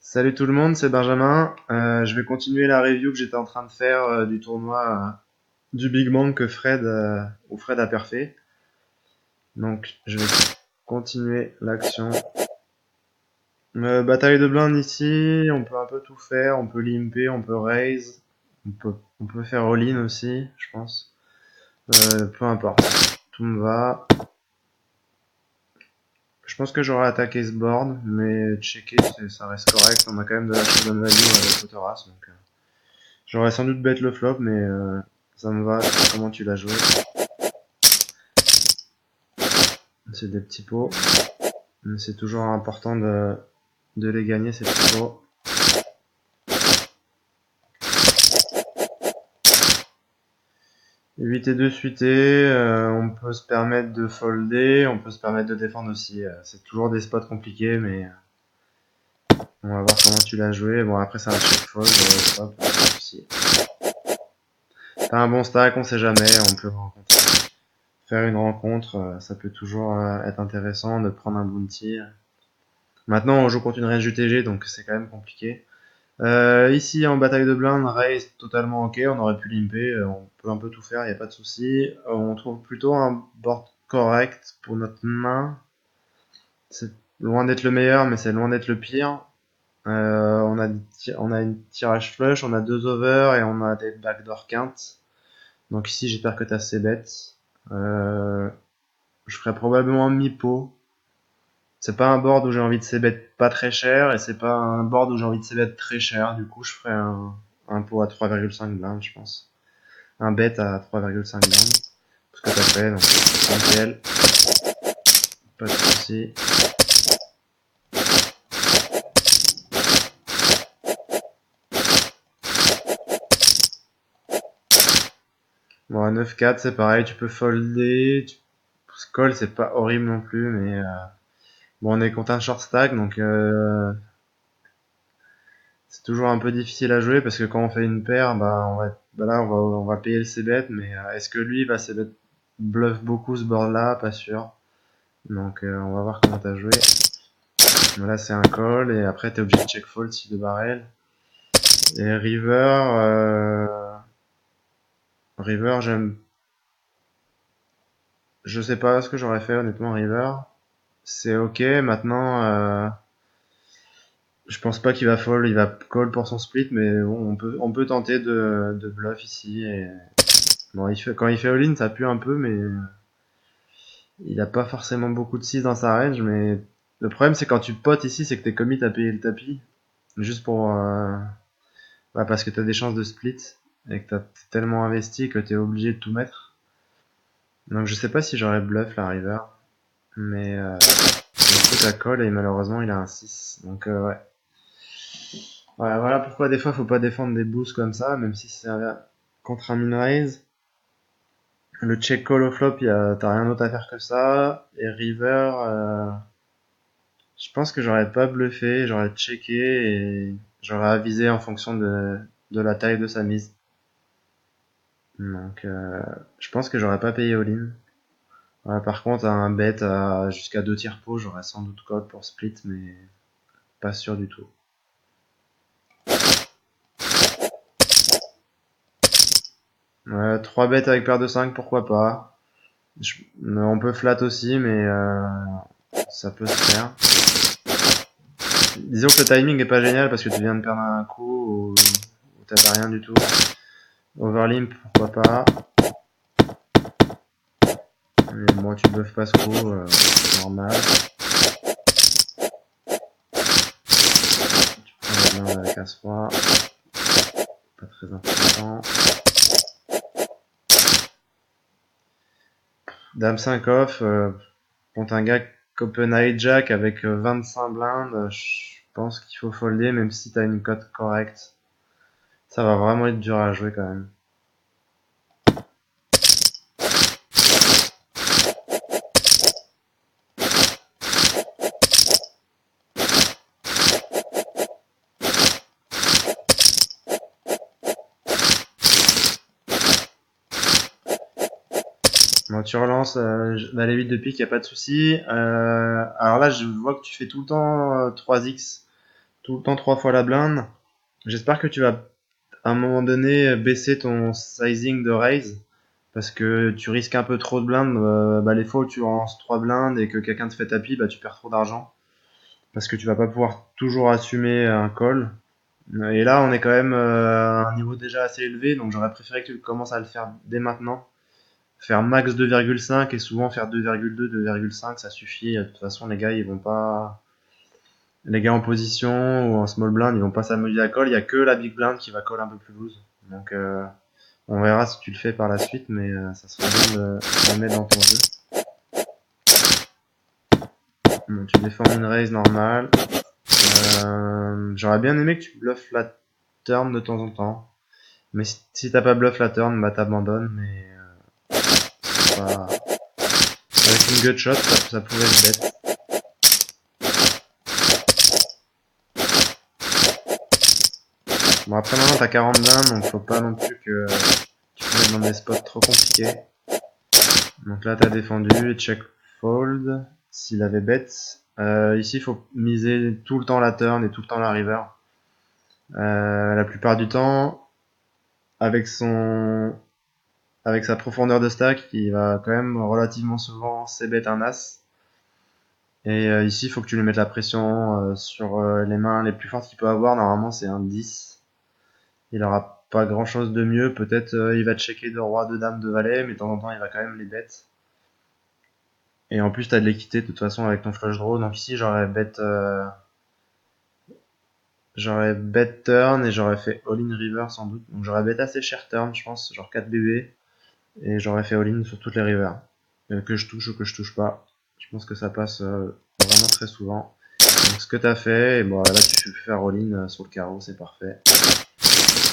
Salut tout le monde, c'est Benjamin. Je vais continuer la review que j'étais en train de faire du tournoi du Big Bang que Fred a perfait. Donc je vais continuer l'action. Bataille de blindes ici, on peut un peu tout faire, on peut limper, on peut raise, on peut faire all-in aussi, je pense. Peu importe, tout me va. Je pense que j'aurais attaqué ce board, mais checker ça reste correct. On a quand même de la showdown value avec Autoras, donc j'aurais sans doute bet le flop, mais ça me va. Comment tu l'as joué? C'est des petits pots. Mais c'est toujours important de les gagner, ces petits pots. 8 et 2 suités, on peut se permettre de folder, on peut se permettre de défendre aussi. C'est toujours des spots compliqués, mais on va voir comment tu l'as joué. Bon, après, c'est un check fold, hop, pas de souci. T'as un bon stack, on sait jamais, on peut faire une rencontre, ça peut toujours être intéressant de prendre un bounty. Maintenant, on joue contre une range UTG, donc c'est quand même compliqué. Ici, en bataille de blindes, raise totalement ok, on aurait pu limper, on peut un peu tout faire, il n'y a pas de souci. On trouve plutôt un board correct pour notre main. C'est loin d'être le meilleur, mais c'est loin d'être le pire. On a une tirage flush, on a deux over et on a des backdoor quintes. Donc ici, j'espère que tu as assez bêtes. Je ferais probablement mi-pot. C'est pas un board où j'ai envie de c-bet pas très cher et c'est pas un board où j'ai envie de c-bet très cher. Du coup, je ferais un pot à 3,5 blindes, je pense. Un bet à 3,5 blindes. Ce que t'as fait, donc nickel. Pas de soucis. Bon, à 9-4, c'est pareil, tu peux folder. Call, c'est pas horrible non plus, mais bon, on est contre un short stack, donc c'est toujours un peu difficile à jouer parce que quand on fait une paire, bah, là, on va payer le c-bet, mais est-ce que lui va c-bet bluff beaucoup ce board là? Pas sûr. Donc on va voir comment t'as joué. Là c'est un call et après t'es obligé de check fold si de barrel. Et River j'aime. Je sais pas ce que j'aurais fait honnêtement River. C'est ok maintenant. Je pense pas qu'il va fold, il va call pour son split, mais bon on peut tenter de bluff ici. Et... Bon quand il fait all-in ça pue un peu, mais il a pas forcément beaucoup de 6 dans sa range. Mais le problème c'est quand tu potes ici, c'est que t'es commit à payer le tapis. Juste pour bah, parce que t'as des chances de split et que t'as tellement investi que t'es obligé de tout mettre. Donc je sais pas si j'aurais bluff la river, mais du coup t'as call et malheureusement il a un 6. Donc ouais. Voilà pourquoi des fois faut pas défendre des boosts comme ça, même si c'est contre un min raise. Le check call au flop, t'as rien d'autre à faire que ça. Et river, je pense que j'aurais pas bluffé, j'aurais checké et j'aurais avisé en fonction de la taille de sa mise. Donc je pense que j'aurais pas payé all-in. Ouais, par contre, un bet à jusqu'à 2 tiers pot, j'aurais sans doute call pour split, mais pas sûr du tout. 3 bêtes avec paire de 5, pourquoi pas. On peut flat aussi, mais ça peut se faire. Disons que le timing est pas génial parce que tu viens de perdre un coup ou t'avais rien du tout. Overlimp, pourquoi pas. Mais bon, tu bluffes pas ce coup, normal. Tu prends la blinde avec As-Roi. Pas très important. Dame 5 off, contre un gars qu'Open Hijack avec 25 blindes, je pense qu'il faut folder même si t'as une cote correcte. Ça va vraiment être dur à jouer quand même. Bon, tu relances, les 8 de pique, y a pas de souci. Alors là, je vois que tu fais tout le temps 3x. tout le temps 3 fois la blinde. J'espère que tu vas à un moment donné baisser ton sizing de raise parce que tu risques un peu trop de blindes. Bah, les fois où tu lances 3 blindes et que quelqu'un te fait tapis, bah, tu perds trop d'argent parce que tu vas pas pouvoir toujours assumer un call. Et là, on est quand même à un niveau déjà assez élevé, donc j'aurais préféré que tu commences à le faire dès maintenant. Faire max 2,5 et souvent faire 2,2, 2,5, ça suffit. De toute façon, les gars, ils vont pas. Les gars en position ou en small blind, ils vont pas s'amuser à call. Il y a que la big blind qui va call un peu plus loose. Donc, on verra si tu le fais par la suite, mais ça serait bien de le mettre dans ton jeu. Bon, tu défends une raise normale. J'aurais bien aimé que tu bluffes la turn de temps en temps. Mais si t'as pas bluff la turn, bah t'abandonnes. Mais pas... avec une gut shot, ça pourrait se bet. Bon, après maintenant t'as 40 blindes, donc faut pas non plus que tu te mettes dans des spots trop compliqués. Donc là t'as défendu, check fold, s'il avait bet. Ici il faut miser tout le temps la turn et tout le temps la river. La plupart du temps, avec avec sa profondeur de stack, il va quand même relativement souvent c-bet un as. Et ici, il faut que tu lui mettes la pression sur les mains les plus fortes qu'il peut avoir. Normalement, c'est un 10. Il aura pas grand chose de mieux. Peut-être il va checker de roi, de dame, de valet, mais de temps en temps, il va quand même les bet. Et en plus, t'as de l'équité de toute façon avec ton flush draw. Donc ici, j'aurais bet turn et j'aurais fait all-in river sans doute. Donc j'aurais bet assez cher turn, je pense, genre 4 BB. Et j'aurais fait all-in sur toutes les rivers. Que je touche ou que je touche pas. Je pense que ça passe vraiment très souvent. Donc ce que t'as fait, et bon là tu peux faire all-in sur le carreau, c'est parfait.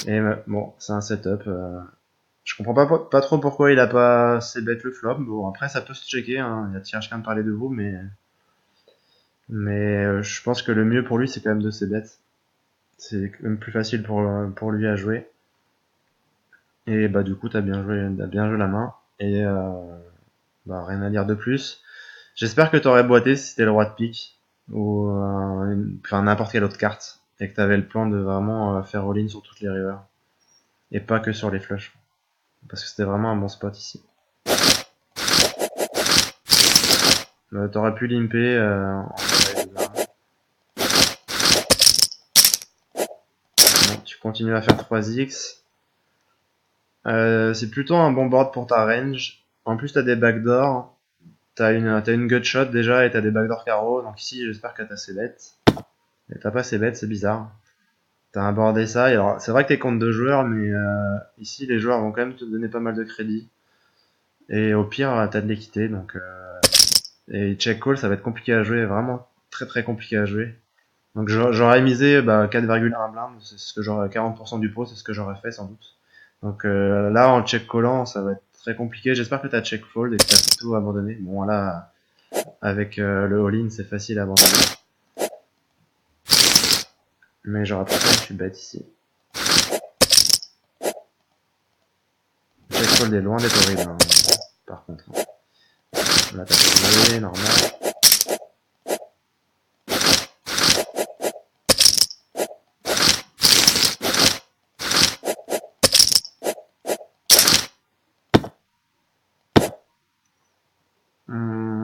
Et bon, c'est un setup. Je comprends pas trop pourquoi il a pas c-bet le flop. Bon après ça peut se checker, hein. Il y a tirage quand même parler de vous, mais je pense que le mieux pour lui c'est quand même de c-bet. C'est quand même plus facile pour lui à jouer. Et bah du coup t'as bien joué la main. Et bah rien à dire de plus. J'espère que t'aurais boité si c'était le roi de pique ou enfin n'importe quelle autre carte et que t'avais le plan de vraiment faire all-in sur toutes les rivers et pas que sur les flushs parce que c'était vraiment un bon spot ici. T'aurais pu limper en bon, tu continues à faire 3x. C'est plutôt un bon board pour ta range. En plus t'as des backdoors, t'as une gut shot déjà et t'as des backdoor carreaux. Donc ici j'espère que t'as ses bêtes. Et t'as pas ses bêtes, c'est bizarre. T'as abordé ça, et alors c'est vrai que t'es contre deux joueurs, mais ici les joueurs vont quand même te donner pas mal de crédit. Et au pire, t'as de l'équité, donc et check call, ça va être compliqué à jouer, vraiment très très compliqué à jouer. Donc j'aurais misé 4,1 blind, c'est ce que j'aurais 40% du pot, c'est ce que j'aurais fait sans doute. Donc là en check callant, ça va être très compliqué. J'espère que t'as check fold et que t'as plutôt abandonné. Bon là, avec le all-in, c'est facile à abandonner. Mais j'aurais préféré que tu bêtes ici. Check fold est loin d'être horrible, hein, par contre. Là t'as fait normal.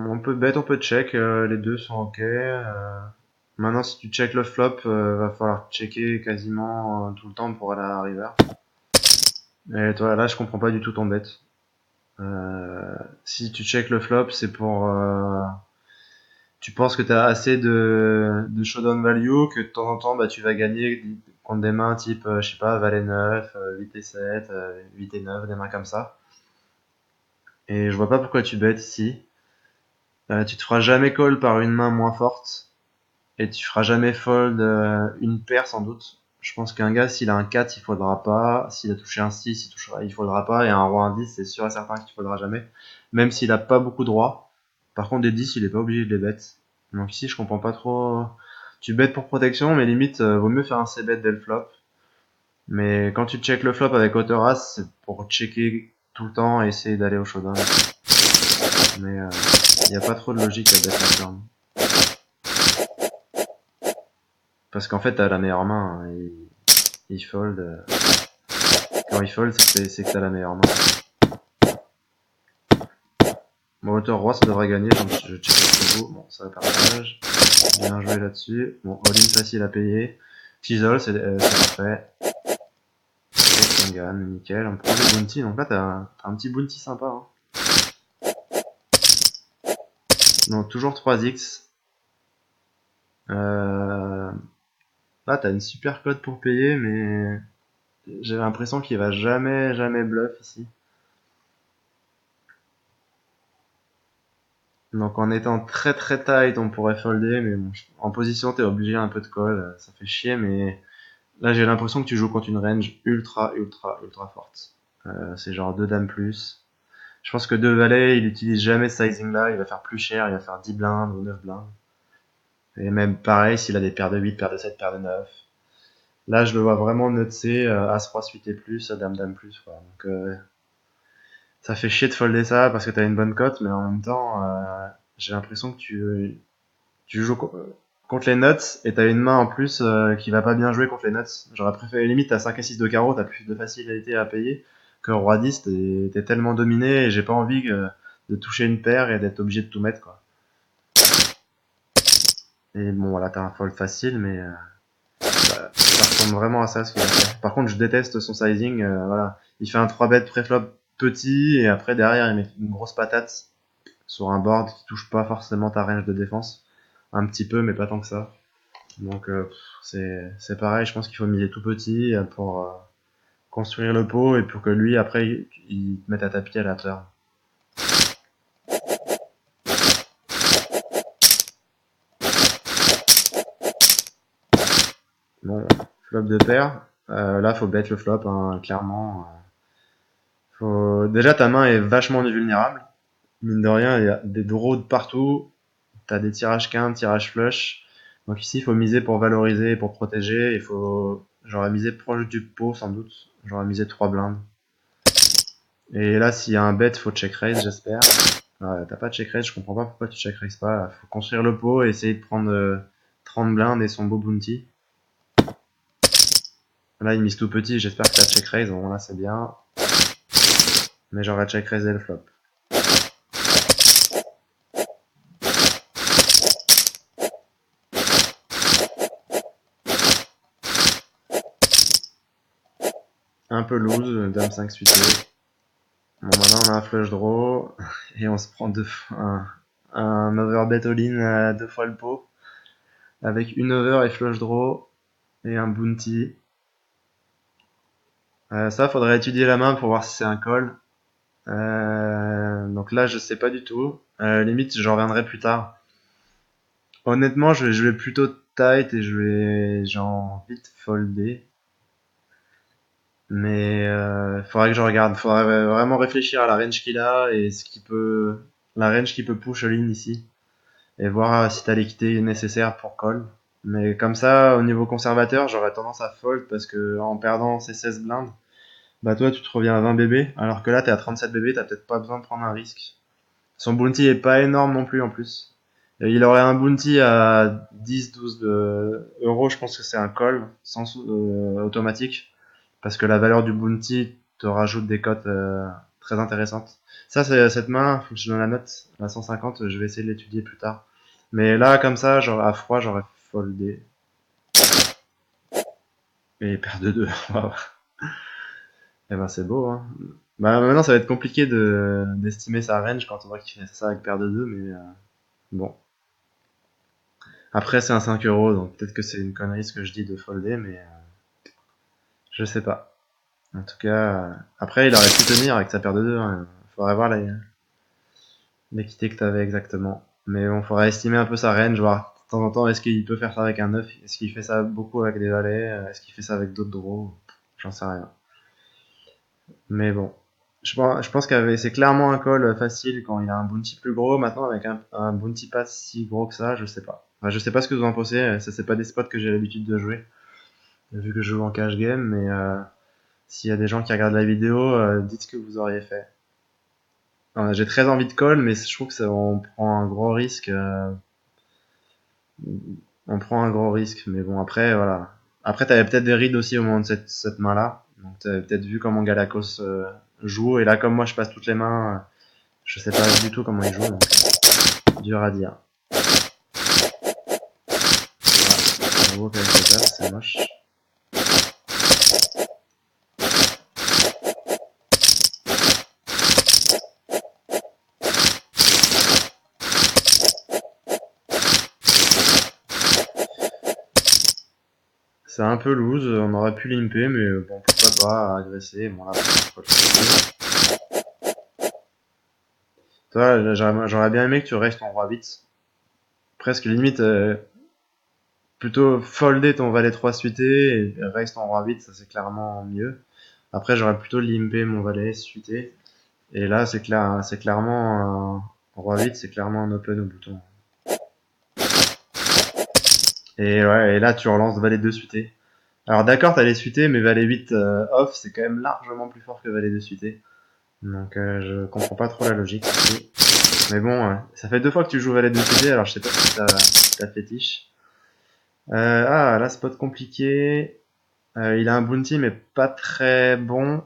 On peut bet, on peut check, les deux sont ok. Maintenant, si tu check le flop, va falloir checker quasiment tout le temps pour aller à la river. Et toi, là, je comprends pas du tout ton bet. Si tu check le flop, c'est pour... tu penses que tu as assez de showdown value, que de temps en temps, bah, tu vas gagner contre des mains type, je sais pas, valet 9, 8 et 7, 8 et 9, des mains comme ça. Et je vois pas pourquoi tu bet ici. Tu te feras jamais call par une main moins forte. Et tu feras jamais fold une paire sans doute. Je pense qu'un gars, s'il a un 4, il faudra pas. S'il a touché un 6, il faudra pas. Et un roi, un 10, c'est sûr et certain qu'il faudra jamais. Même s'il a pas beaucoup de rois. Par contre, des 10, il est pas obligé de les bet. Donc ici, je comprends pas trop. Tu bet pour protection, mais limite, vaut mieux faire un c-bet dès le flop. Mais quand tu check le flop avec hauteur as, c'est pour checker tout le temps et essayer d'aller au showdown. Mais il n'y a pas trop de logique à bet la turn. Parce qu'en fait, t'as la meilleure main. Hein, il fold. Quand il fold, c'est que t'as la meilleure main. Bon, hauteur roi, ça devrait gagner. Donc je check le beau. Bon, ça va partage. Bien joué là-dessus. Bon, all-in facile à payer. Teasel, c'est parfait. Et on gagne, nickel. On prend le bounty. Donc là, t'as un petit bounty sympa. Hein. Donc toujours 3x. Là, t'as une super cote pour payer, mais j'ai l'impression qu'il va jamais bluff ici. Donc en étant très tight, on pourrait folder, mais bon, en position, t'es obligé un peu de call. Ça fait chier, mais là, j'ai l'impression que tu joues contre une range ultra forte. C'est genre 2 dames plus. Je pense que 2 valets, il utilise jamais ce sizing là, il va faire plus cher, il va faire 10 blindes ou 9 blindes. Et même pareil, s'il a des paires de 8, paires de 7, paires de 9. Là, je le vois vraiment nutser, As-Roi suite et plus, Dame-Dame plus, quoi. Donc, ça fait chier de folder ça parce que t'as une bonne cote, mais en même temps, j'ai l'impression que tu joues contre les nuts et t'as une main en plus qui va pas bien jouer contre les nuts. J'aurais préféré limite à 5 et 6 de carreau, t'as plus de facilité à payer que Roi 10, t'es tellement dominé et j'ai pas envie de toucher une paire et d'être obligé de tout mettre, quoi. Et bon, voilà, t'as un fold facile, mais ça ressemble vraiment à ça ce qu'il a fait. Par contre, je déteste son sizing. Voilà, il fait un 3 bet préflop petit et après derrière il met une grosse patate sur un board qui touche pas forcément ta range de défense. Un petit peu, mais pas tant que ça. Donc c'est pareil. Je pense qu'il faut miser tout petit pour construire le pot et pour que lui après il te mette à tapis à la turn. Bon, flop de paire. Là, faut bet le flop, hein, clairement. Déjà, ta main est vachement vulnérable. Mine de rien, il y a des draws de partout. T'as des tirages quinte, tirages flush. Donc ici, il faut miser pour valoriser et pour protéger. J'aurais misé proche du pot sans doute. J'aurais misé 3 blindes. Et là, s'il y a un bet, faut check raise, j'espère. T'as pas de check raise, je comprends pas pourquoi tu check raise pas. Faut construire le pot et essayer de prendre 30 blindes et son beau bounty. Là, il mise tout petit, j'espère que t'as check raise. Bon, là, c'est bien. Mais j'aurais check raise et le flop. Un peu loose, dame 5 suité. Bon, maintenant on a un flush draw et on se prend un overbet all-in à 2 fois le pot avec une over et flush draw et un bounty. Ça, faudrait étudier la main pour voir si c'est un call. Donc là, je sais pas du tout. Limite, j'en reviendrai plus tard. Honnêtement, je vais jouer plutôt tight et je vais genre vite folder. Mais faudrait que je regarde. Faudrait vraiment réfléchir à la range qu'il a et la range qu'il peut push all-in ici. Et voir si t'as l'équité nécessaire pour call. Mais comme ça, au niveau conservateur, j'aurais tendance à fold parce que en perdant ces 16 blindes, bah toi tu te reviens à 20 bébés, alors que là t'es à 37 bébés, t'as peut-être pas besoin de prendre un risque. Son bounty est pas énorme non plus en plus. Et il aurait un bounty à 10-12 euros, je pense que c'est un call sans automatique, parce que la valeur du bounty te rajoute des cotes très intéressantes. Ça, c'est cette main, faut que je donne la note, la 150, je vais essayer de l'étudier plus tard. Mais là, comme ça, genre à froid, j'aurais foldé. Et paire de 2. Waouh. Eh ben c'est beau, hein. Bah maintenant, ça va être compliqué d'estimer sa range quand on voit qu'il fait ça avec paire de 2, mais bon. Après, c'est un 5 euros, donc peut-être que c'est une connerie ce que je dis de folder, mais je sais pas. En tout cas, après, il aurait pu tenir avec sa paire de 2. Hein. Faudrait voir l'équité que t'avais exactement. Mais bon, faudrait estimer un peu sa range, voir de temps en temps, est-ce qu'il peut faire ça avec un 9? Est-ce qu'il fait ça beaucoup avec des valets? Est-ce qu'il fait ça avec d'autres draws? J'en sais rien. Mais bon. Je pense que c'est clairement un call facile quand il a un bounty plus gros. Maintenant, avec un bounty pas si gros que ça, je sais pas. Enfin, je sais pas ce que vous en pensez. Ça, c'est pas des spots que j'ai l'habitude de jouer. Vu que je joue en cash game, mais s'il y a des gens qui regardent la vidéo, dites ce que vous auriez fait. J'ai très envie de call, mais je trouve que on prend un gros risque. On prend un gros risque, mais bon, après, voilà. Après, t'avais peut-être des rides aussi au moment de cette main-là. Donc, t'avais peut-être vu comment Galacos joue. Et là, comme moi, je passe toutes les mains, je sais pas du tout comment il joue. Donc, dur à dire. Voilà, on voit quelques as, c'est moche. C'est un peu loose, on aurait pu limper, mais bon, pourquoi pas agresser. Bon, là, pourquoi le toi, j'aurais bien aimé que tu restes en roi 8. Presque limite, plutôt folder ton valet 3 suité et reste en roi 8, ça c'est clairement mieux. Après, j'aurais plutôt limpé mon valet suité. Et là, c'est clair, c'est clairement en roi 8, c'est clairement un open au bouton. Et ouais, et là, tu relances valet 2 suité. Alors d'accord, t'as les suités, mais valet 8 off, c'est quand même largement plus fort que valet 2 suité. Donc je comprends pas trop la logique ici. Mais bon, ça fait 2 fois que tu joues valet 2 suité, alors je sais pas si t'as fétiche. Là, spot compliqué. Il a un bounty, mais pas très bon.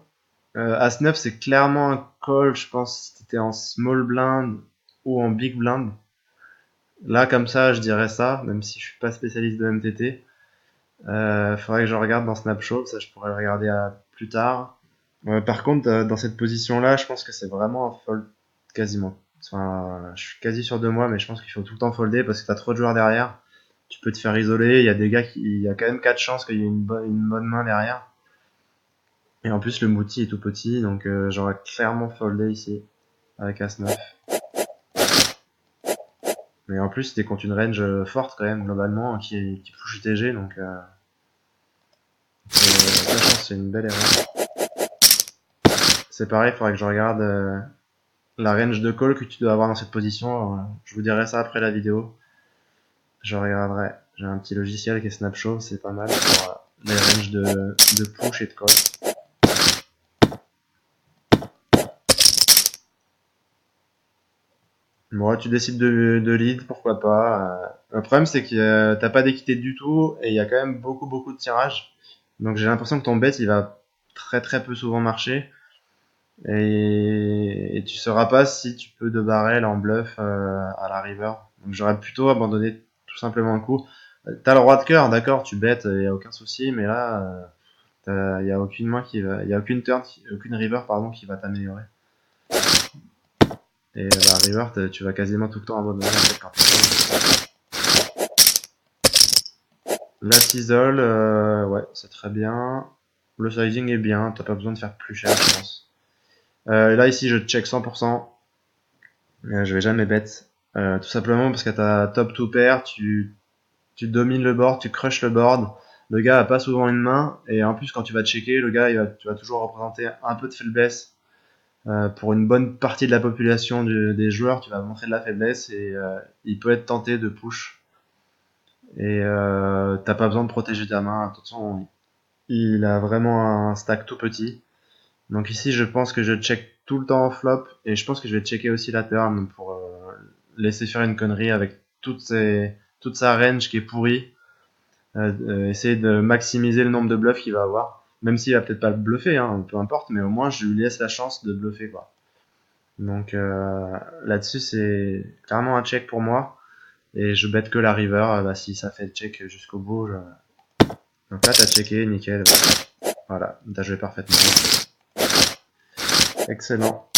As-9, c'est clairement un call, je pense, si t'étais en small blind ou en big blind. Là, comme ça, je dirais ça, même si je suis pas spécialiste de MTT. Faudrait que je regarde dans Snapshot, ça je pourrais le regarder plus tard. Par contre, dans cette position-là, je pense que c'est vraiment un fold quasiment. Enfin, je suis quasi sûr de moi, mais je pense qu'il faut tout le temps folder parce que t'as trop de joueurs derrière. Tu peux te faire isoler. Il y a des gars il y a quand même 4 chances qu'il y ait une bonne main derrière. Et en plus, le multi est tout petit, donc j'aurais clairement foldé ici avec As-9. Mais en plus, c'était contre une range forte quand même, globalement, qui push UTG, donc ça, je pense que c'est une belle erreur. C'est pareil, il faudrait que je regarde la range de call que tu dois avoir dans cette position. Je vous dirai ça après la vidéo. Je regarderai. J'ai un petit logiciel qui est Snapshot, c'est pas mal pour les ranges de push et de call. Bon, tu décides de lead, pourquoi pas. Le problème, c'est que t'as pas d'équité du tout et il y a quand même beaucoup de tirages. Donc j'ai l'impression que ton bet, il va très peu souvent marcher. Et tu sauras pas si tu peux de barrel en bluff à la river. Donc j'aurais plutôt abandonné tout simplement le coup. T'as le roi de cœur, d'accord, tu bêtes, y a aucun souci, mais là, y a aucune main qui va, y a aucune turn, aucune river pardon qui va t'améliorer. Et la river, tu vas quasiment tout le temps abandonner en fait quand tu fais. La t'isole, ouais, c'est très bien. Le sizing est bien, t'as pas besoin de faire plus cher, je pense. Là ici, je check 100%. Je vais jamais bet. Tout simplement parce que t'as top 2 pair, tu domines le board, tu crushes le board. Le gars a pas souvent une main, et en plus quand tu vas checker, le gars tu vas toujours représenter un peu de faiblesse. Pour une bonne partie de la population des joueurs, tu vas montrer de la faiblesse et il peut être tenté de push. Et t'as pas besoin de protéger ta main. Attention, il a vraiment un stack tout petit. Donc ici, je pense que je check tout le temps en flop et je pense que je vais checker aussi la turn pour laisser faire une connerie avec toute sa range qui est pourrie. Essayer de maximiser le nombre de bluffs qu'il va avoir. Même s'il va peut-être pas bluffer, hein, peu importe, mais au moins je lui laisse la chance de bluffer, quoi. Donc là-dessus, c'est clairement un check pour moi. Et je bête que la river, bah, si ça fait le check jusqu'au bout. Donc là, t'as checké, nickel. Voilà, t'as joué parfaitement. Excellent.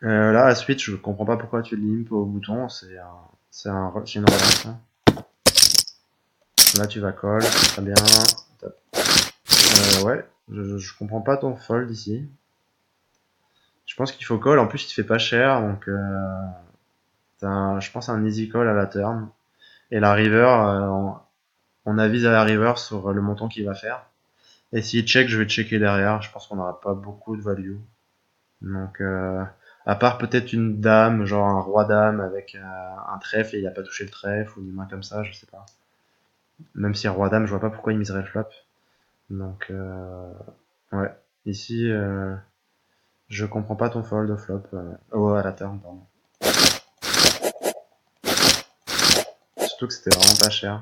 Là, la suite, je comprends pas pourquoi tu limp au bouton. C'est une relance. Hein. Là, tu vas call. Très bien. Top. Ouais, je comprends pas ton fold ici. Je pense qu'il faut call. En plus, il te fait pas cher. Donc, je pense un easy call à la turn. Et la river, on avise à la river sur le montant qu'il va faire. Et s'il check, je vais checker derrière. Je pense qu'on n'aura pas beaucoup de value. Donc, à part peut-être une dame, genre un roi dame avec un trèfle et il a pas touché le trèfle ou une main comme ça, je sais pas. Même si un roi dame, je vois pas pourquoi il miserait le flop. Donc, ouais. Ici, je comprends pas ton fold au flop. Oh, à la turn, pardon. Surtout que c'était vraiment pas cher.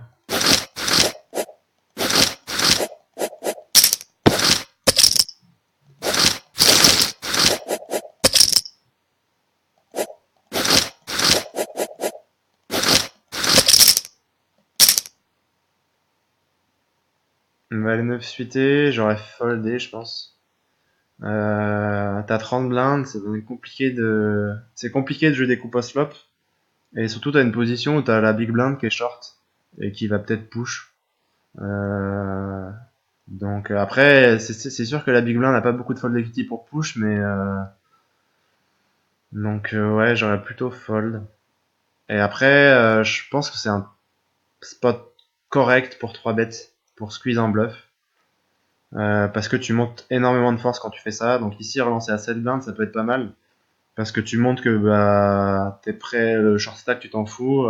Valet 9 suité, j'aurais foldé, je pense. T'as 30 blindes, c'est compliqué de jouer des coups post-flop. Et surtout, t'as une position où t'as la big blind qui est short et qui va peut-être push. Euh, donc après, c'est sûr que la big blind n'a pas beaucoup de fold equity pour push, mais donc ouais, j'aurais plutôt fold. Et après, je pense que c'est un spot correct pour 3 bêtes pour squeeze un bluff. Parce que tu montes énormément de force quand tu fais ça. Donc ici, relancer à 7 blindes, ça peut être pas mal. Parce que tu montres que bah, t'es prêt, le short stack, tu t'en fous.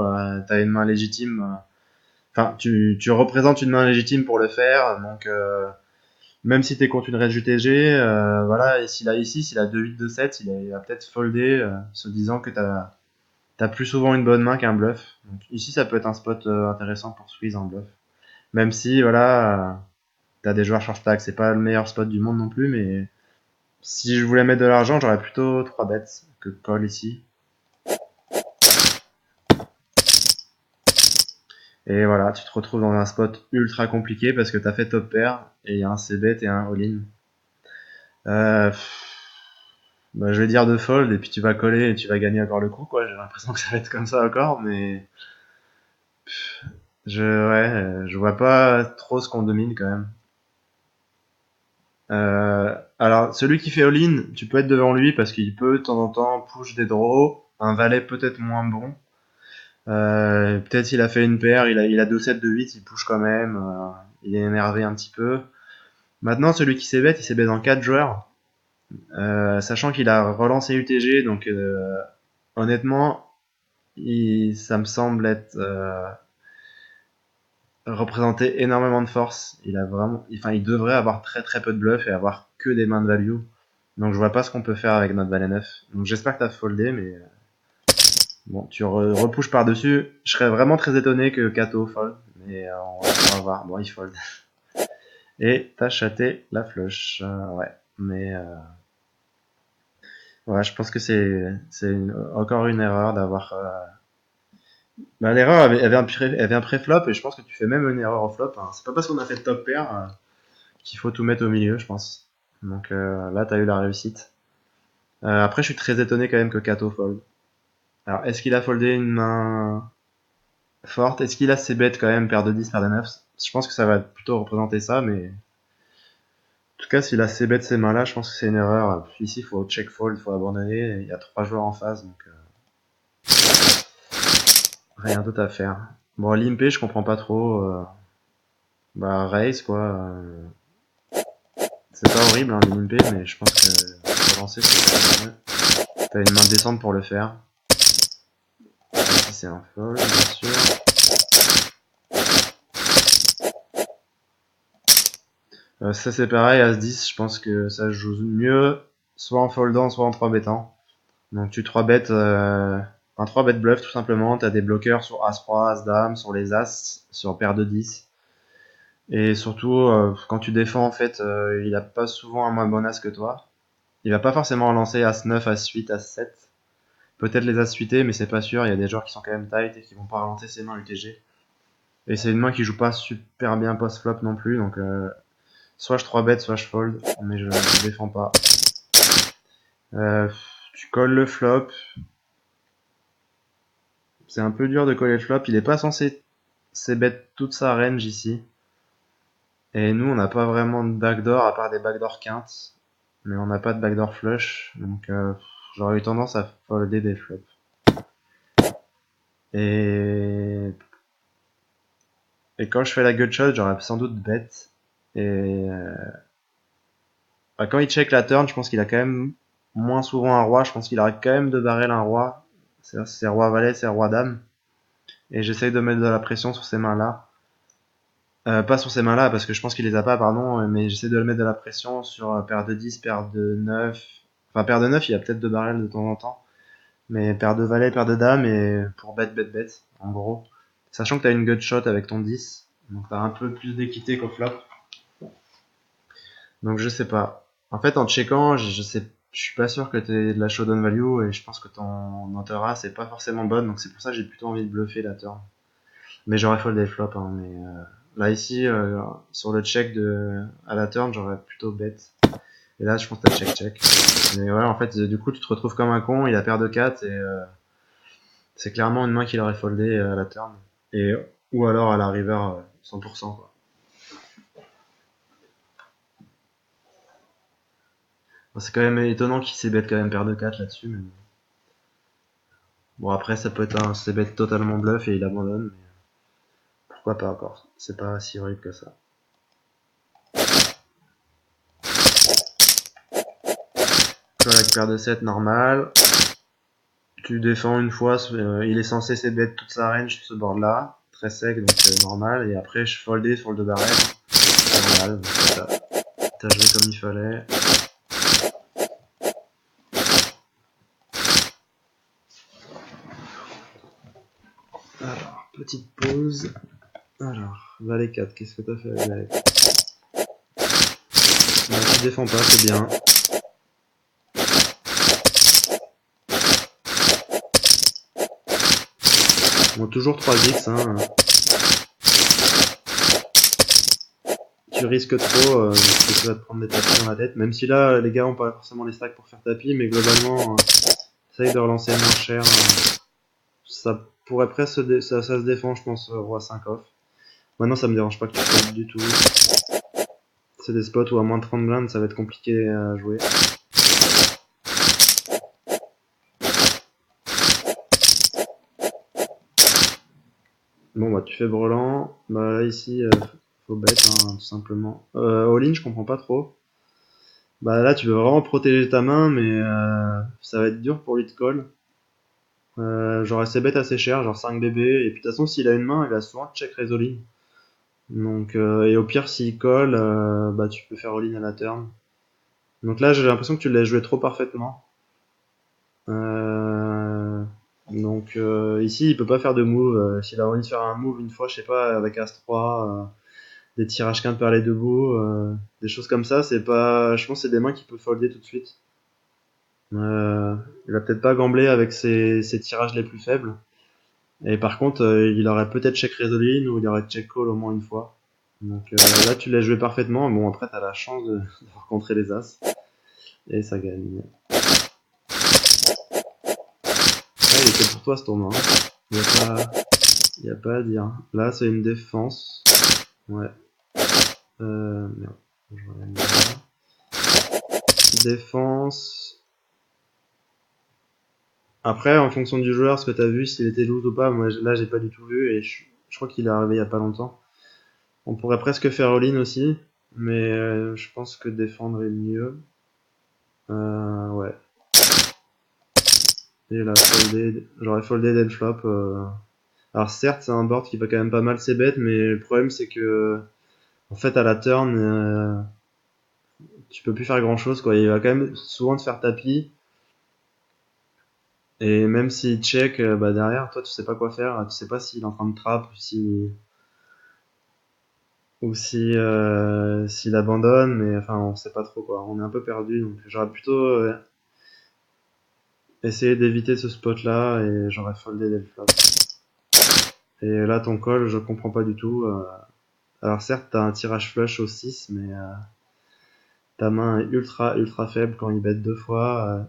T'as une main légitime. Enfin, tu représentes une main légitime pour le faire. Donc même si t'es contre une range UTG, voilà, et s'il a 2-8, 2-7, il va peut-être folder, se disant que t'as plus souvent une bonne main qu'un bluff. Donc ici, ça peut être un spot intéressant pour squeeze en bluff. Même si, voilà, t'as des joueurs short stack, c'est pas le meilleur spot du monde non plus, mais si je voulais mettre de l'argent, j'aurais plutôt 3 bêtes que call ici. Et voilà, tu te retrouves dans un spot ultra compliqué parce que t'as fait top pair et il y a un c-bet et un all-in. Euh, bah, je vais dire de fold et puis tu vas coller et tu vas gagner encore le coup, quoi. J'ai l'impression que ça va être comme ça encore, mais je vois pas trop ce qu'on domine quand même. Alors, celui qui fait all-in, tu peux être devant lui parce qu'il peut de temps en temps push des draws. Un valet peut-être moins bon. Peut-être il a fait une paire, il a 2-7 de 8, il push quand même. Il est énervé un petit peu. Maintenant, celui qui s'ébête, il s'ébête en 4 joueurs. Sachant qu'il a relancé UTG, donc honnêtement, ça me semble être représenter énormément de force. Il devrait avoir très très peu de bluff et avoir que des mains de value. Donc je vois pas ce qu'on peut faire avec notre valet 9. Donc j'espère que t'as foldé, mais bon, tu repushes par dessus. Je serais vraiment très étonné que Kato fold, mais on va voir. Bon, il fold. Et t'as chaté la flush. Ouais, mais ouais, je pense que encore une erreur d'avoir. Bah, l'erreur, elle vient pré-flop et je pense que tu fais même une erreur au flop, hein. C'est pas parce qu'on a fait top pair qu'il faut tout mettre au milieu, je pense. Donc là, t'as eu la réussite. Après, je suis très étonné quand même que Kato fold. Alors, est-ce qu'il a foldé une main forte? Est-ce qu'il a ses bêtes quand même, paire de 10, paire de 9? Je pense que ça va plutôt représenter ça, mais en tout cas, s'il a ses bêtes, ces mains-là, je pense que c'est une erreur. Puis ici, il faut check fold, il faut abandonner. Il y a 3 joueurs en face, donc rien d'autre à faire. Bon, limpé, je comprends pas trop. Bah, raise, quoi. C'est pas horrible, hein, les limpé, mais je pense que relancer, c'est pas mal. T'as une main descente pour le faire. Ici, c'est un fold, bien sûr. Ça, c'est pareil, As-10, je pense que ça se joue mieux, soit en foldant, soit en 3 bettant. Donc tu 3 bêtes, un 3 bet bluff tout simplement, t'as des bloqueurs sur As-Roi, As-Dame, sur les As, sur paire de 10. Et surtout, quand tu défends, en fait, il a pas souvent un moins bon As que toi. Il va pas forcément lancer As-9, As-8, As-7. Peut-être les As-8, mais c'est pas sûr, il y a des joueurs qui sont quand même tight et qui vont pas relancer ses mains UTG. Et c'est une main qui joue pas super bien post-flop non plus, donc soit je 3 bet, soit je fold, mais je défends pas. Euh, Tu colles le flop. C'est un peu dur de coller le flop. Il est pas censé bet toute sa range ici. Et nous, on n'a pas vraiment de backdoor à part des backdoor quintes. Mais on n'a pas de backdoor flush. Donc j'aurais eu tendance à folder des flops. Et, et quand je fais la gutshot, j'aurais sans doute bet. Et bah, quand il check la turn, je pense qu'il a quand même moins souvent un roi. Je pense qu'il arrête quand même de barrel un roi. C'est roi valet, c'est roi dame. Et j'essaye de mettre de la pression sur ces mains-là. Pas sur ces mains-là, parce que je pense qu'il les a pas, pardon, mais j'essaie de le mettre de la pression sur paire de 10, paire de 9. Enfin, paire de 9, il y a peut-être de barrel de temps en temps. Mais paire de valet, paire de dame, et pour bet, en gros. Sachant que t'as une gutshot avec ton 10, donc t'as un peu plus d'équité qu'au flop. Donc je sais pas. En fait, en checkant, je suis pas sûr que t'aies de la showdown value et je pense que ton enterra c'est pas forcément bonne, donc c'est pour ça que j'ai plutôt envie de bluffer la turn. Mais j'aurais fold des flops, hein, mais là ici, sur le check à la turn, j'aurais plutôt bet. Et là, je pense que t'as check-check. Mais ouais, en fait, du coup, tu te retrouves comme un con, il a paire de 4 et c'est clairement une main qu'il aurait foldé à la turn. Et, ou alors à la river 100%, quoi. Bon, c'est quand même étonnant qu'il s'est bet quand même paire de 4 là-dessus. Mais... bon, après, ça peut être un c-bet totalement bluff et il abandonne. Mais pourquoi pas encore. C'est pas si horrible que ça. Call avec paire de 7 normal. Tu défends une fois, il est censé c-bet toute sa range sur ce board là. Très sec, donc normal. Et après, je foldais sur le 2 barrel. Normal, donc t'as joué comme il fallait. Alors, petite pause. Alors, valet 4, qu'est-ce que t'as fait avec valet 4? Non, tu défends pas, c'est bien. Bon, toujours 3x, hein. Tu risques trop, parce que tu vas te prendre des tapis dans la tête. Même si là, les gars ont pas forcément les stacks pour faire tapis, mais globalement, essaye de relancer moins cher. Ça pourrait presque ça se défend, je pense, roi 5 off. Maintenant, ça me dérange pas que tu fasses du tout. C'est des spots où à moins de 30 blindes, ça va être compliqué à jouer. Bon, bah, tu fais brelan. Bah, là, ici, faut bet, hein, tout simplement. All-in, je comprends pas trop. Bah, là, tu veux vraiment protéger ta main, mais ça va être dur pour lui de call. Genre, c'est bête assez cher, genre 5 bébés. Et puis, de toute façon, s'il a une main, il va souvent check raise all-in. Donc, et au pire, s'il call, bah, tu peux faire all-in à la turn. Donc là, j'ai l'impression que tu l'as joué trop parfaitement. Donc ici, il peut pas faire de move. S'il a envie de faire un move une fois, je sais pas, avec As-3, des tirages quinte par les debout, des choses comme ça, c'est pas. Je pense que c'est des mains qui peuvent folder tout de suite. Il va peut-être pas gambler avec ses tirages les plus faibles. Et par contre, il aurait peut-être check Resolin ou il aurait check call au moins une fois. Donc là, tu l'as joué parfaitement. Bon, après, t'as la chance de rencontrer les As. Et ça gagne. Ah, il était pour toi ce tournoi. Il y a pas à dire. Là, c'est une défense. Ouais. Merde. Je regarde là. Défense. Après, en fonction du joueur, ce que t'as vu, s'il était loose ou pas, moi là j'ai pas du tout vu et je crois qu'il est arrivé il y a pas longtemps. On pourrait presque faire all-in aussi, mais je pense que défendre est mieux. Ouais. Et là, j'aurais foldé dès le flop. Alors certes, c'est un board qui va quand même pas mal ses bêtes, mais le problème c'est que en fait à la turn, tu peux plus faire grand chose quoi. Il va quand même souvent te faire tapis. Et même s'il check, bah derrière, toi tu sais pas quoi faire, tu sais pas s'il est en train de trap ou s'il abandonne, mais enfin on sait pas trop quoi. On est un peu perdu, donc j'aurais plutôt essayé d'éviter ce spot là et j'aurais foldé dès le flop. Et là ton call, je comprends pas du tout. Alors certes t'as un tirage flush au 6, mais ta main est ultra faible quand il bet deux fois.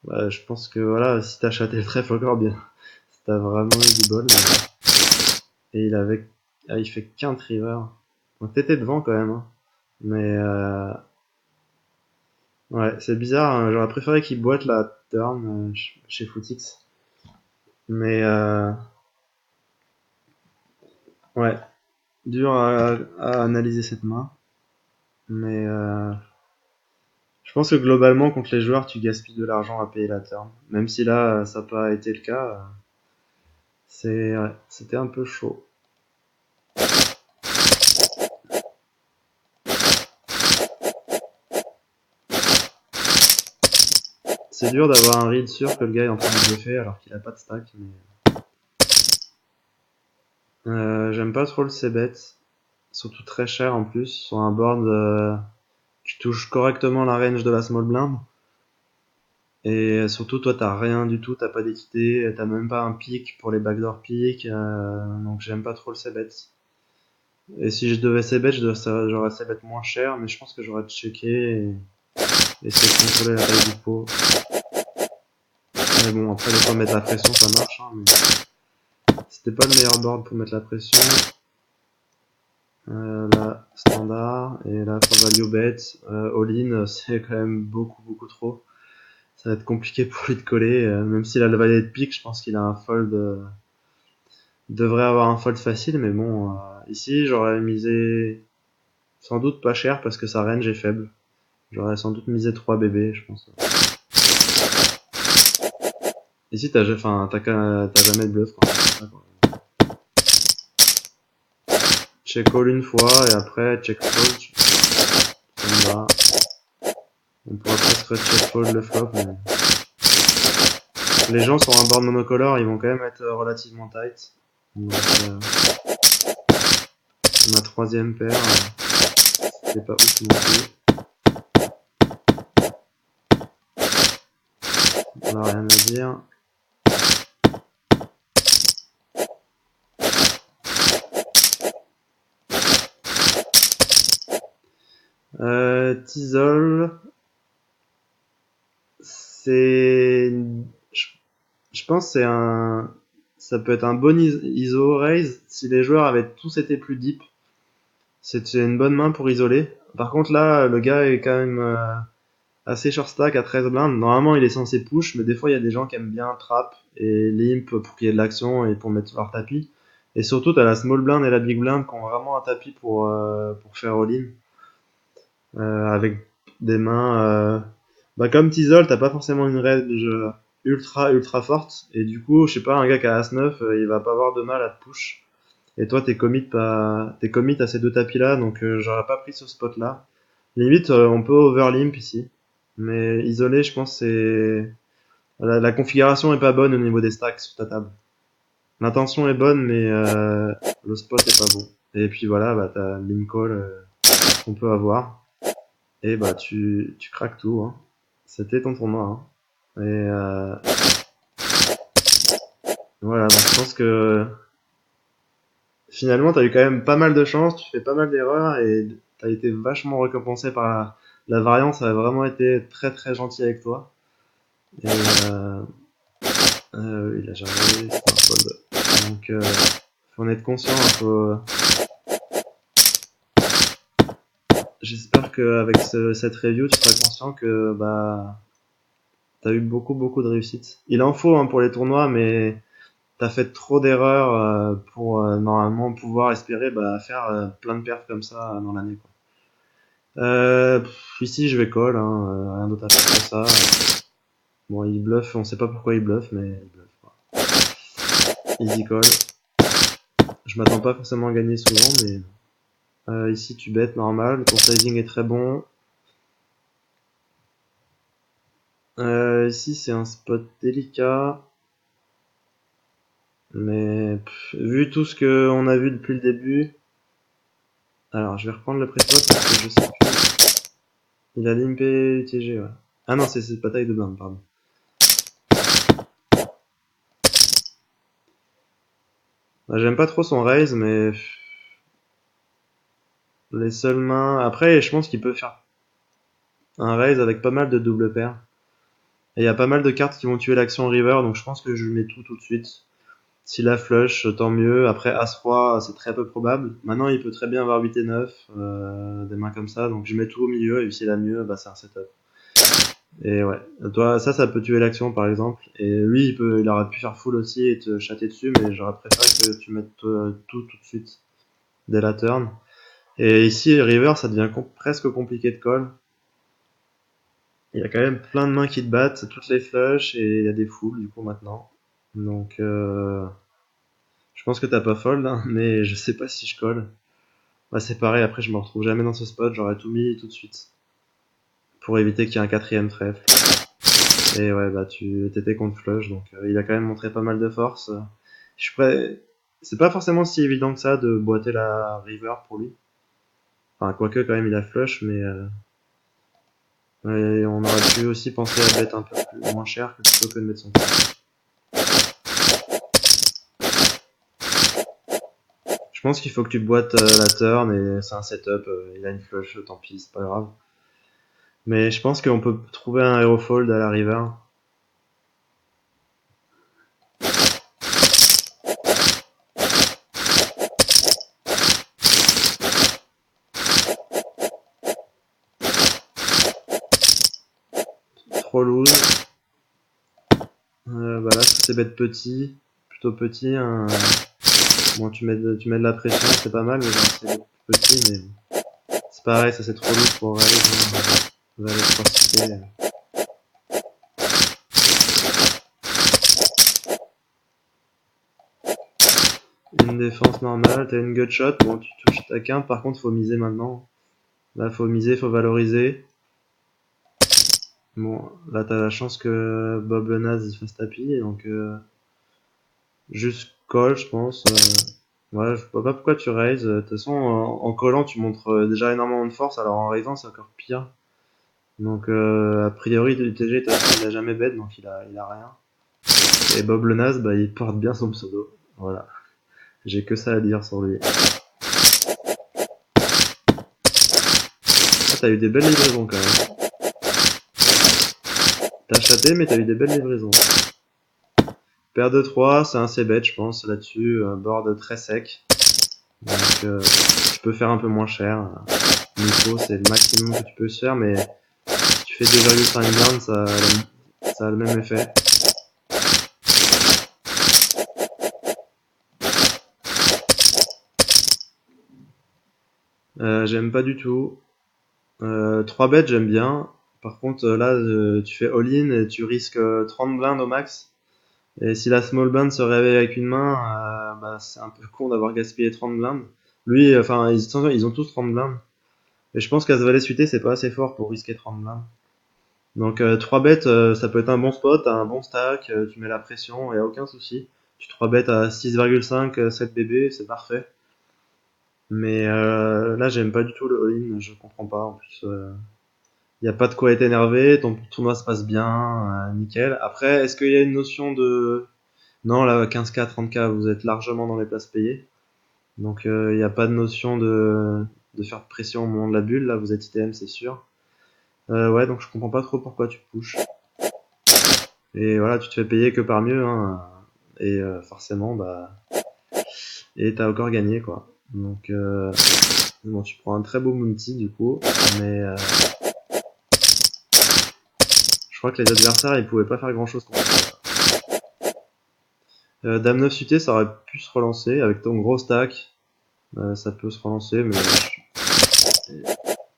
Bah, je pense que voilà, si t'as chaté le trèfle encore bien, si t'as vraiment eu du bol. Et il fait qu'un river. Donc t'étais devant quand même, hein. Mais ouais, c'est bizarre, hein. J'aurais préféré qu'il boite la turn chez Footix. Mais ouais, dur à analyser cette main. Mais je pense que globalement, contre les joueurs, tu gaspilles de l'argent à payer la turn. Même si là, ça n'a pas été le cas, c'était un peu chaud. C'est dur d'avoir un read sûr que le gars est en train de bluffer alors qu'il a pas de stack. Mais J'aime pas trop le c-bet, surtout très cher en plus, sur un board qui touche correctement la range de la small blind. Et surtout, toi, t'as rien du tout, t'as pas d'équité, t'as même pas un pick pour les backdoor picks, donc j'aime pas trop le c-bet. Et si je devais c-bet, j'aurais c-bet moins cher, mais je pense que j'aurais checké et essayer de contrôler la taille du pot. Mais bon, après, des fois, mettre la pression, ça marche, hein, mais c'était pas le meilleur board pour mettre la pression. Là, standard, et là, faut value bet. All-in, c'est quand même beaucoup trop. Ça va être compliqué pour lui de coller, même s'il a le valet de pique, je pense qu'il a un fold, devrait avoir un fold facile, mais bon, ici, j'aurais misé sans doute pas cher parce que sa range est faible. J'aurais sans doute misé 3 bébés, je pense. Ici, t'as jamais de bluff, quoi. Check all une fois, et après, check fold. Ça me va. On pourra presque check fold le flop, mais les gens sur un board monocolore, ils vont quand même être relativement tight. Donc, ma troisième paire, c'est pas ouf non plus. On a rien à dire. Tizol, c'est, je pense que ça peut être un bon ISO raise si les joueurs avaient tous été plus deep. C'était une bonne main pour isoler. Par contre là, le gars est quand même assez short stack à 13 blindes. Normalement, il est censé push, mais des fois, il y a des gens qui aiment bien trap et limp pour qu'il y ait de l'action et pour mettre leur tapis. Et surtout, t'as la small blind et la big blind qui ont vraiment un tapis pour faire all-in. Avec des mains... Bah, comme Tizol, t'as pas forcément une range ultra forte. Et du coup, je sais pas, un gars qui a As-9, il va pas avoir de mal à te push. Et toi, t'es commit à ces deux tapis-là, donc j'aurais pas pris ce spot-là. Limite, on peut overlimp ici. Mais isolé, je pense c'est... La configuration est pas bonne au niveau des stacks sur ta table. L'intention est bonne, mais le spot est pas bon. Et puis voilà, bah t'as limp call qu'on peut avoir. Et bah tu craques tout. Hein. C'était ton tournoi. Hein. Et voilà, donc je pense que finalement t'as eu quand même pas mal de chance, tu fais pas mal d'erreurs et t'as été vachement récompensé par la variance. Ça a vraiment été très gentil avec toi. Et il a jamais c'est un fold. Donc faut en être conscient, faut... J'espère qu'avec cette review, tu seras conscient que bah t'as eu beaucoup de réussite. Il en faut hein, pour les tournois, mais t'as fait trop d'erreurs pour normalement pouvoir espérer bah, faire plein de perfs comme ça dans l'année. Quoi. Ici, je vais call, hein, rien d'autre à faire que ça. Bon, il bluffe, on sait pas pourquoi il bluffe, mais il bluffe. Quoi. Easy call. Je m'attends pas forcément à gagner souvent, mais ici tu bêtes normal, ton sizing est très bon. Ici c'est un spot délicat, mais vu tout ce qu'on a vu depuis le début, alors je vais reprendre le pré-flop parce que je sais plus. Il a limpé UTG, ouais. Ah non, c'est pas taille de blinde, pardon. Bah, j'aime pas trop son raise, mais les seules mains. Après, je pense qu'il peut faire un raise avec pas mal de double paires. Et il y a pas mal de cartes qui vont tuer l'action river, donc je pense que je lui mets tout de suite. S'il a flush, tant mieux. Après, As-Roi, c'est très peu probable. Maintenant, il peut très bien avoir 8 et 9, des mains comme ça. Donc, je mets tout au milieu, et s'il a mieux, bah, c'est un setup. Et ouais. Toi, ça peut tuer l'action, par exemple. Et lui, il aurait pu faire full aussi et te chatter dessus, mais j'aurais préféré que tu mettes tout de suite, dès la turn. Et ici, river, ça devient presque compliqué de call. Il y a quand même plein de mains qui te battent, toutes les flush, et il y a des fulls, du coup, maintenant. Donc, je pense que t'as pas fold, hein, mais je sais pas si je colle. Bah, c'est pareil, après je me retrouve jamais dans ce spot, j'aurais tout mis tout de suite. Pour éviter qu'il y ait un quatrième trèfle. Et ouais, bah tu t'étais contre flush, donc il a quand même montré pas mal de force. Je suis prêt. c'est pas forcément si évident que ça de boiter la river pour lui. Enfin, quoique quand même il a flush, mais ouais, on aurait pu aussi penser à bet un peu moins cher plutôt que de mettre son flush. Je pense qu'il faut que tu boites la turn et c'est un setup, il a une flush, tant pis, c'est pas grave. Mais je pense qu'on peut trouver un hero fold à la river. Trop loose. Bah là, c'est bet petit, plutôt petit. Bon, tu mets de la pression, c'est pas mal, mais genre, c'est petit, mais c'est pareil, ça c'est trop lourd pour raise. On va aller profiter. Une défense normale, t'as une gutshot, bon, tu touches ta quinte, par contre, faut miser maintenant. Là, faut miser, faut valoriser. Bon, là, t'as la chance que Bob le Naz il fasse tapis, donc juste call, je pense. Ouais, je vois pas pourquoi tu raises. De toute façon, en callant, tu montres déjà énormément de force, alors en raisant, c'est encore pire. Donc, a priori, le TG, il a jamais bet, donc il a rien. Et Bob le Naz, bah, il porte bien son pseudo. Voilà. J'ai que ça à dire sur lui. Ah, t'as eu des belles livraisons quand même. T'as chaté, mais t'as eu des belles livraisons. Paire de 3, c'est un C-bet, je pense, là-dessus. Board très sec. Donc, tu peux faire un peu moins cher. Nico, c'est le maximum que tu peux se faire, mais si tu fais 2,5 blindes, ça a le même effet. J'aime pas du tout. 3 bêtes, j'aime bien. Par contre, là, tu fais all-in et tu risques 30 blindes au max. Et si la small blind se réveille avec une main, bah, c'est un peu con d'avoir gaspillé 30 blindes. Lui, enfin, ils ont tous 30 blindes. Et je pense qu'à ce valet suité, c'est pas assez fort pour risquer 30 blindes. Donc 3 bêtes, ça peut être un bon spot, un bon stack, tu mets la pression, y a aucun souci. Tu 3 bêtes à 6,5, 7 BB, c'est parfait. Mais là, j'aime pas du tout le all-in, je comprends pas. En plus, y a pas de quoi être énervé, ton tournoi se passe bien, nickel. Après, est-ce qu'il y a une notion de... Non, là, 15K, 30K, vous êtes largement dans les places payées. Donc, il n'y a pas de notion de faire pression au moment de la bulle. Là, vous êtes ITM, c'est sûr. Ouais, donc je comprends pas trop pourquoi tu pushes. Et voilà, tu te fais payer que par mieux, hein. Et forcément, bah... Et t'as encore gagné, quoi. Donc, bon, tu prends un très beau Mounty, du coup. Mais je crois que les adversaires, ils pouvaient pas faire grand-chose contre toi. Dame 9 suité, ça aurait pu se relancer. Avec ton gros stack, ça peut se relancer, mais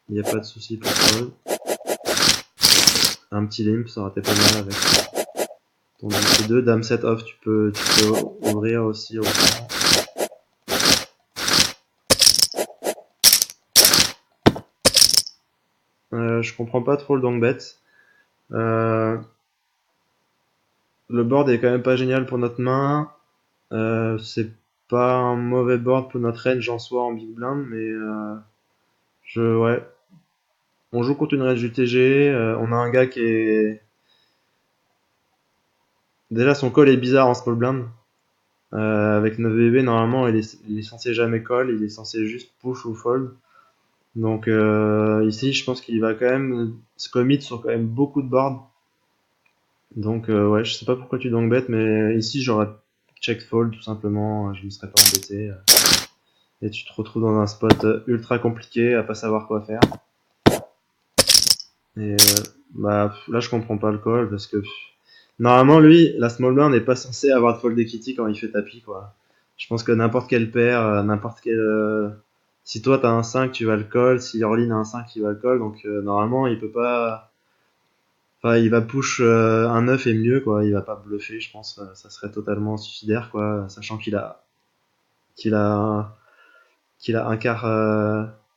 il n'y a pas de souci pour ça. Un petit limp, ça aurait été pas mal avec ton dame C2. Dame 7 off, tu peux ouvrir aussi au fond. Je comprends pas trop le donk bet. Le board est quand même pas génial pour notre main. C'est pas un mauvais board pour notre range en soi en big blind, mais ouais. On joue contre une range du TG. On a un gars qui est... Déjà, son call est bizarre en small blind. Avec 9 BB, normalement, il est censé jamais call, il est censé juste push ou fold. Donc ici, je pense qu'il va quand même se commit sur quand même beaucoup de boards. Donc ouais, je sais pas pourquoi tu donk bet, mais ici j'aurais check fold tout simplement, je me serais pas embêté. Et tu te retrouves dans un spot ultra compliqué à pas savoir quoi faire. Et bah là je comprends pas le call parce que normalement lui, la small blind n'est pas censé avoir de fold equity quand il fait tapis quoi. Je pense que n'importe quelle paire, n'importe quel si toi t'as un 5 tu vas le call, si Orlin a un 5 il va le call, donc normalement il peut pas... Enfin, il va push un 9 et mieux, quoi. Il va pas bluffer, je pense. Ça serait totalement suicidaire, quoi. Sachant qu'il a, qu'il a un quart.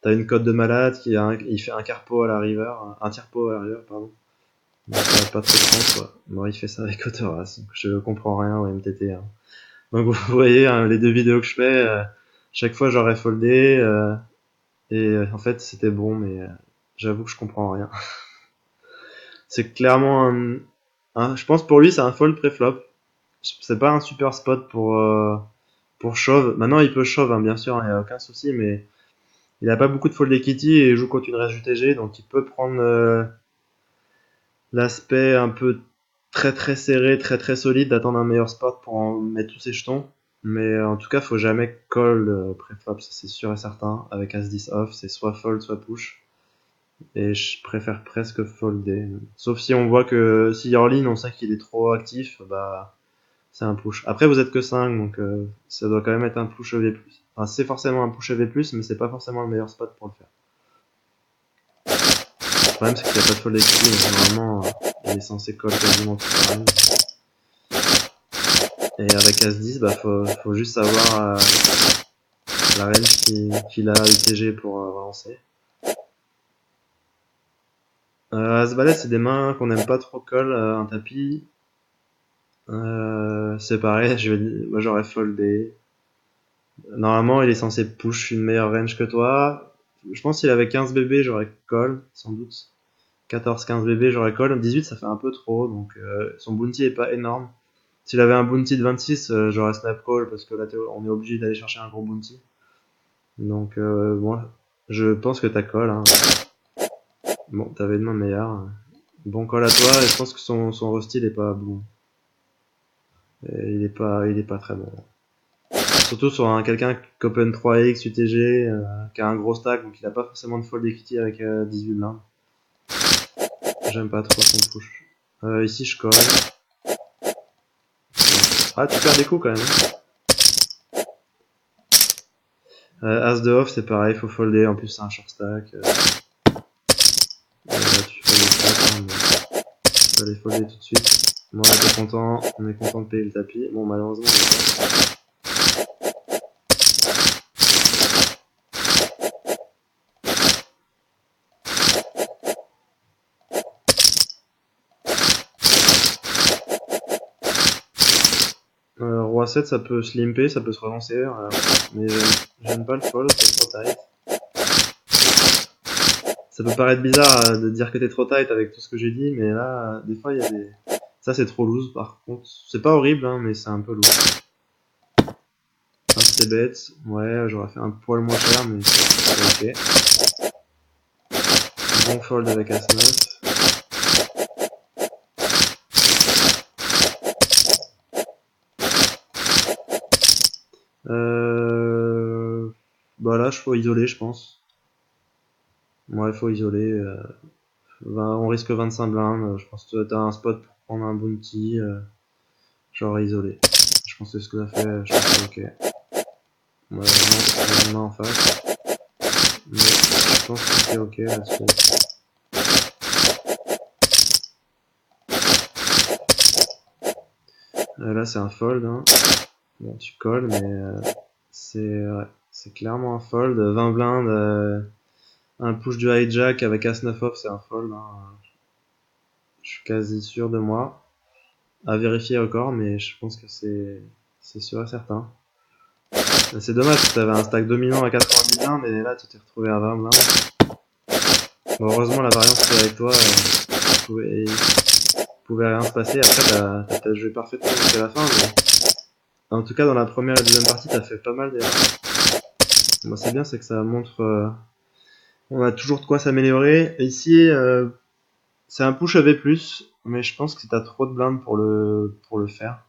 T'as une cote de malade, il fait un quart pot à la river, un tiers pot à la river, pardon. Donc, pas trop de sens, quoi. Bon, il fait ça avec Autoras, donc je comprends rien au MTT. Hein. Donc vous voyez hein, les deux vidéos que je fais, chaque fois j'aurais foldé en fait c'était bon, mais j'avoue que je comprends rien. C'est clairement je pense pour lui c'est un fold pré-flop. C'est pas un super spot pour shove. Maintenant il peut shove hein, bien sûr, il n'y a aucun souci, mais il a pas beaucoup de fold equity et il joue contre une range UTG, donc il peut prendre l'aspect un peu très très serré, très très solide d'attendre un meilleur spot pour en mettre tous ses jetons. Mais en tout cas, faut jamais call pré-flop, ça c'est sûr et certain. Avec As-10 off, c'est soit fold, soit push. Et je préfère presque folder. Sauf si on voit que si all-in, on sait qu'il est trop actif, bah c'est un push. Après, vous êtes que 5, donc ça doit quand même être un push EV+. Enfin, c'est forcément un push EV+, mais c'est pas forcément le meilleur spot pour le faire. Le problème, c'est qu'il n'y a pas de fold equity, donc normalement, il est censé call quasiment tout pareil. Et avec As-10, bah faut juste savoir la range qu'il a UTG pour relancer. As-Valet, c'est des mains qu'on aime pas trop call, un tapis. C'est pareil, moi j'aurais foldé. Normalement, il est censé push une meilleure range que toi. Je pense qu'il avait 15 BB, j'aurais call, sans doute. 14-15 BB, j'aurais call. 18, ça fait un peu trop, donc son bounty est pas énorme. S'il avait un bounty de 26, j'aurais snap call, parce que là, on est obligé d'aller chercher un gros bounty. Donc, bon, je pense que t'as call. Hein. Bon, t'avais une main meilleure. Bon call à toi, et je pense que son rosti il est pas bon. Et il est pas très bon. Surtout sur quelqu'un qui open 3x, UTG, qui a un gros stack, donc il a pas forcément de fold equity avec 18 blindes. J'aime pas trop son push. Ici je colle. Ah, tu perds des coups quand même. As de off, c'est pareil, faut folder, en plus c'est un short stack. Là, tu fais les stacks, hein, mais tu vas les folder tout de suite. Bon, on est content de payer le tapis. Bon, malheureusement, Roi 7, ça peut se limper, ça peut se relancer, mais j'aime pas le fold, c'est trop tight. Ça peut paraître bizarre de dire que t'es trop tight avec tout ce que j'ai dit, mais là, des fois, il y a des... Ça, c'est trop loose, par contre. C'est pas horrible, hein, mais c'est un peu loose. C'était bête. Ouais, j'aurais fait un poil moins cher, mais c'est ok. Bon fold avec As-9. Bah là, il faut isoler, je pense. Ouais, il faut isoler. On risque 25 blindes. Je pense que t'as un spot pour prendre un bounty. Genre isolé. Je pense que c'est ce que ça fait. Je pense que c'est ok. Ouais, non, main en face. Mais je pense que c'est ok là-dessus. Là, c'est un fold. Hein. Bon, tu colles, mais c'est clairement un fold. 20 blindes. Un push du hijack avec As-9 off, c'est un fold. Hein. Je suis quasi sûr de moi. À vérifier encore, mais je pense que c'est sûr et certain. C'est dommage parce que t'avais un stack dominant à 90 blindes et là tu t'es retrouvé à 20 blindes. Bon, heureusement la variance était avec toi, il pouvait rien se passer. Après t'as joué parfaitement jusqu'à la fin, mais en tout cas dans la première et deuxième partie t'as fait pas mal d'erreurs. Moi c'est bien, c'est que ça montre on a toujours de quoi s'améliorer. Ici c'est un push AV+, mais je pense que t'as trop de blindes pour le faire.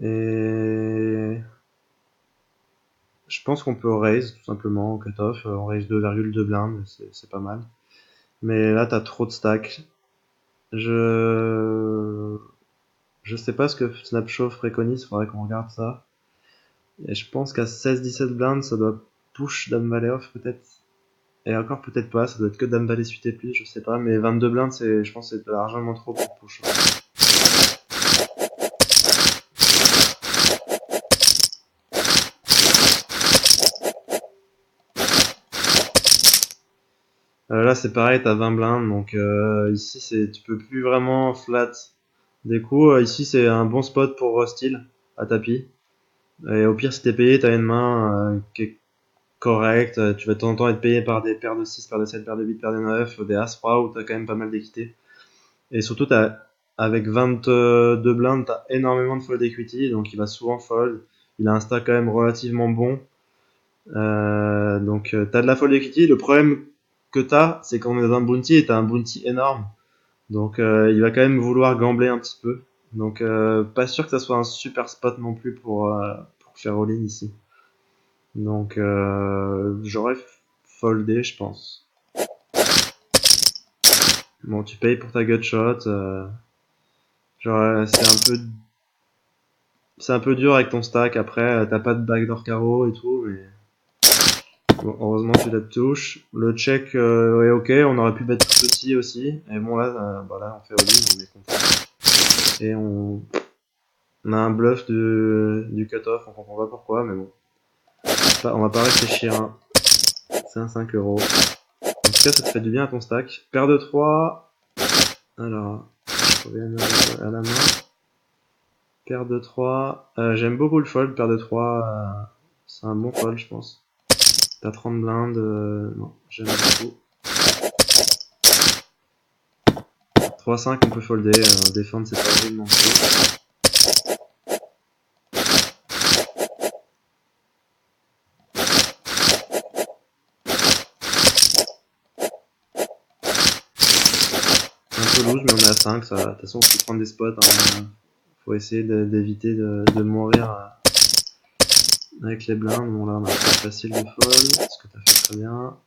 Et je pense qu'on peut raise tout simplement au cutoff. On raise 2,2 blindes, c'est pas mal. Mais là, t'as trop de stacks. Je je sais pas ce que Snapshot préconise, faudrait qu'on regarde ça. Et je pense qu'à 16-17 blindes, ça doit push Dame Valet off peut-être. Et encore peut-être pas, ça doit être que Dame Valet suité plus, je sais pas. Mais 22 blindes, je pense que c'est largement trop pour push. Là c'est pareil, t'as 20 blindes, donc ici tu peux plus vraiment flat des coups. Ici c'est un bon spot pour Rustil. à tapis. Et au pire, si t'es payé, t'as une main qui est correcte. Tu vas de temps en temps être payé par des paires de 6, paires de 7, paires de 8, paires de 9, des As-Roi où t'as quand même pas mal d'équité. Et surtout, avec 22 blindes, t'as énormément de fold equity, donc il va souvent fold. Il a un stack quand même relativement bon. Donc t'as de la fold equity. Le problème que t'as, c'est qu'on est dans un bounty et t'as un bounty énorme. Donc il va quand même vouloir gambler un petit peu. Donc pas sûr que ça soit un super spot non plus pour faire all-in ici. Donc j'aurais foldé, je pense. Bon, tu payes pour ta gutshot. Genre c'est un peu dur avec ton stack. Après, t'as pas de backdoor carreau et tout, mais bon, heureusement tu la touches. Le check est ok. On aurait pu mettre tout petit aussi. Et bon là, bah là on fait all-in, on est content. Et on a un bluff du cutoff, on comprend pas pourquoi, mais bon. On va pas réfléchir, hein. C'est un 5€. En tout cas, ça te fait du bien à ton stack. Paire de 3. Alors, je reviens à la main. Paire de 3. J'aime beaucoup le fold, paire de 3. C'est un bon fold, je pense. T'as 30 blindes. Non, j'aime beaucoup. 3-5, on peut folder. Défendre, c'est pas horrible non plus. C'est un peu loose, mais on est à 5. Ça, de toute façon, faut prendre des spots. Hein. Faut essayer d'éviter de mourir avec les blindes. Bon, là, on a pas facile de fold. Ce que t'as fait très bien.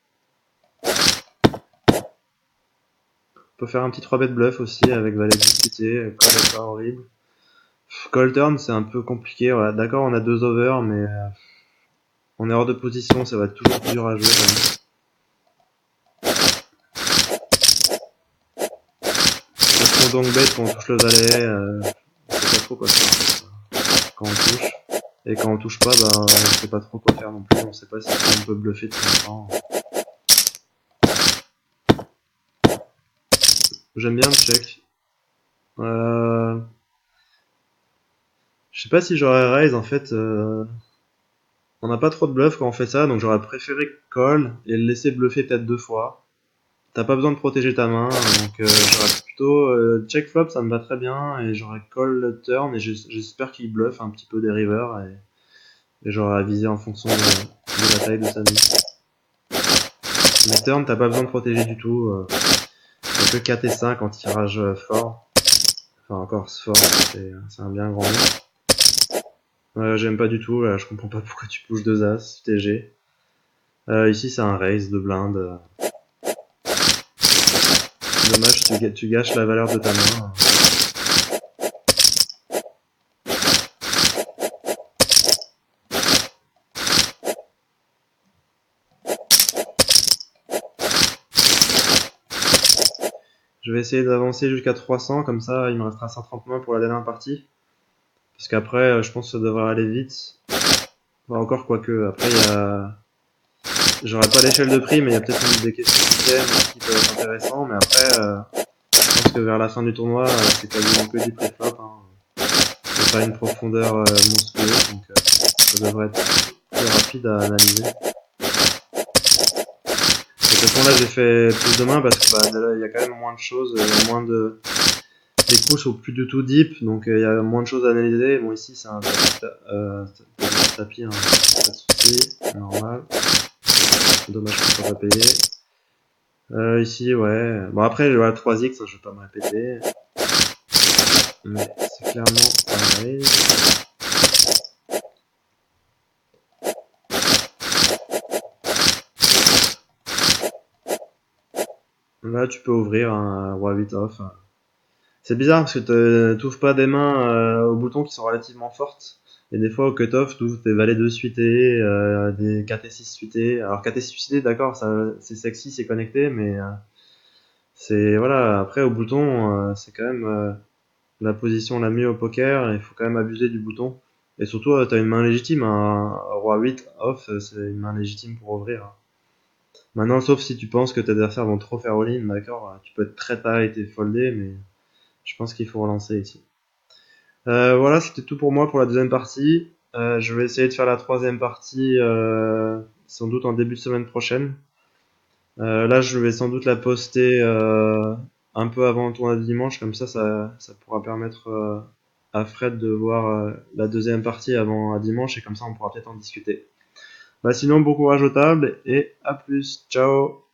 On peut faire un petit 3 bet bluff aussi avec valet de discuter. Call est pas horrible. Call turn, c'est un peu compliqué. Voilà. D'accord, on a 2 over, mais on est hors de position. Ça va être toujours plus dur à jouer quand même. Parce qu'on donc bet quand on touche le valet, on sait pas trop quoi faire quand on touche. Et quand on touche pas, bah, on sait pas trop quoi faire non plus. On sait pas si on peut bluffer de temps en temps. J'aime bien le check. Je sais pas si j'aurais raise en fait. On n'a pas trop de bluff quand on fait ça, donc j'aurais préféré call et le laisser bluffer peut-être 2 fois. T'as pas besoin de protéger ta main, donc j'aurais plutôt check flop, ça me va très bien, et j'aurais call le turn, et j'espère qu'il bluffe un petit peu des rivers, et j'aurais avisé en fonction de la taille de sa mise. Mais turn, t'as pas besoin de protéger du tout, t'as que 4 et 5 en tirage fort. Enfin encore fort, c'est un bien grand mot. J'aime pas du tout, là, je comprends pas pourquoi tu pushes 2 as, TG. Ici c'est un raise de blinde. Dommage, tu gâches la valeur de ta main. Je vais essayer d'avancer jusqu'à 300, comme ça il me restera 130 points pour la dernière partie. Parce qu'après, je pense que ça devrait aller vite. Enfin, encore quoique, après il y a... J'aurai pas l'échelle de prix, mais il y a peut-être des questions qui peuvent être intéressantes. Mais après, je pense que vers la fin du tournoi, c'est quasiment que du pré-flop. Hein. C'est pas une profondeur monstrueuse, donc ça devrait être plus rapide à analyser. De toute façon, là, j'ai fait plus de mains parce que bah, là, il y a quand même moins de choses, il y a moins de... Les coups sont plus du tout deep, donc il y a moins de choses à analyser. Bon, ici, c'est un tapis, hein, pas de soucis, normal. Dommage qu'on soit pas payé. Ici, ouais. Bon, après, voilà, 3x, hein, je vais pas me répéter. Mais c'est clairement pareil. Là, tu peux ouvrir un roi 8 off. C'est bizarre parce que t'ouvres pas des mains aux boutons qui sont relativement fortes. Et des fois au cut-off, t'ouvres des valets 2 suités, des 4 et 6 suités. Alors 4 et 6 suités, d'accord, ça c'est sexy, c'est connecté, mais c'est voilà. Après au bouton, c'est quand même la position la mieux au poker. Il faut quand même abuser du bouton. Et surtout, t'as une main légitime. Un roi 8 off, c'est une main légitime pour ouvrir. Maintenant, sauf si tu penses que tes adversaires vont trop faire all-in, d'accord, tu peux être très tight et folder, mais je pense qu'il faut relancer ici. Voilà, c'était tout pour moi pour la deuxième partie. Je vais essayer de faire la troisième partie sans doute en début de semaine prochaine. Là, je vais sans doute la poster un peu avant le tournoi de dimanche, comme ça pourra permettre à Fred de voir la deuxième partie avant à dimanche, et comme ça, on pourra peut-être en discuter. Bah, sinon, bon courage aux tables et à plus. Ciao!